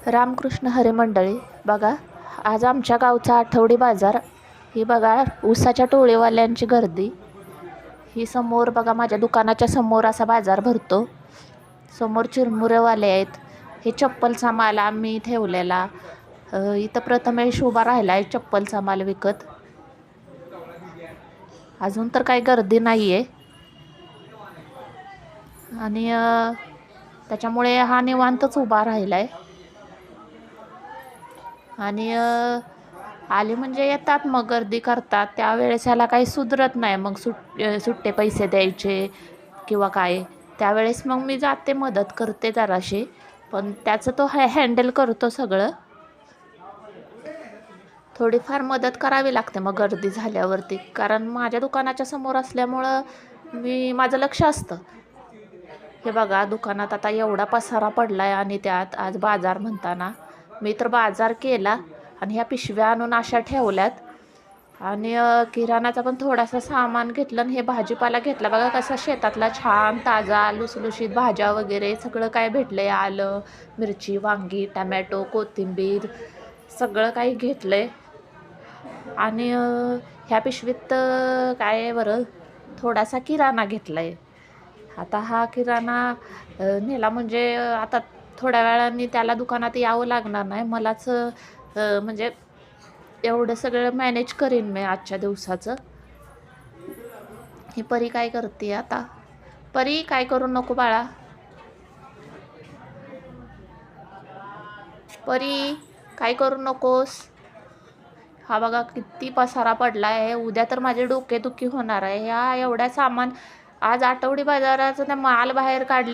रामकृष्ण हरी मंडळी, बघा आज आमच्या गावचा आठवडी बाजार. ही बघा ऊसाच्या टोळीवाल्यांची गर्दी. ही समोर बघा माझ्या दुकानाच्या समोर असा बाजार भरतो. समोर चिरमुरेवाले आहेत. हे चप्पलचा माल आम्ही ठेवलेला. इथं प्रथमेश उभा राहिला आहे चप्पलचा माल विकत. अजून तर काही गर्दी नाही आहे आणि त्याच्यामुळे हा निवांतच उभा राहिला आहे. आणि आले म्हणजे येतात, मग गर्दी करतात. त्यावेळेस ह्याला काही सुधरत नाही, मग सुट्टे पैसे द्यायचे किंवा काय. त्यावेळेस मग मी जाते, मदत करते जराशी, पण त्याचं तो हँडल करतो सगळं. थोडीफार मदत करावी लागते मग गर्दी झाल्यावरती, कारण माझ्या दुकानाच्या समोर असल्यामुळं माझं लक्ष असतं. हे बघा दुकानात आता एवढा पसारा पडला आहे आणि त्यात आज बाजार म्हणताना मी तर बाजार केला आणि ह्या पिशव्या आणून अशा ठेवल्यात. आणि किराणाचा पण थोडासा सामान घेतलं आणि हे भाजीपाला घेतला. बघा कसा शेतातला छान ताजा लुसलुशीत भाज्या वगैरे सगळं काय भेटलं आहे. आलं, मिरची, वांगी, टमॅटो, कोथिंबीर सगळं काही घेतलं आहे. आणि ह्या पिशवीत काय आहे बरं, थोडासा किराणा घेतला आहे. आता हा किराणा नेला म्हणजे आता थोड्या वेळाने त्याला दुकानात यावं लागणार नाही मलाच. म्हणजे एवढं सगळं मॅनेज करीन मी आजच्या दिवसाचं. ही परी काय करते आता? परी काय करू नको बाळा. परी काय करू नकोस. हा बघा किती पसारा पडला आहे. उद्या तर माझे डोकेदुखी होणार आहे. ह्या एवढ्या सामान आज आठवडी बाजाराचं त्या माल बाहेर काढले.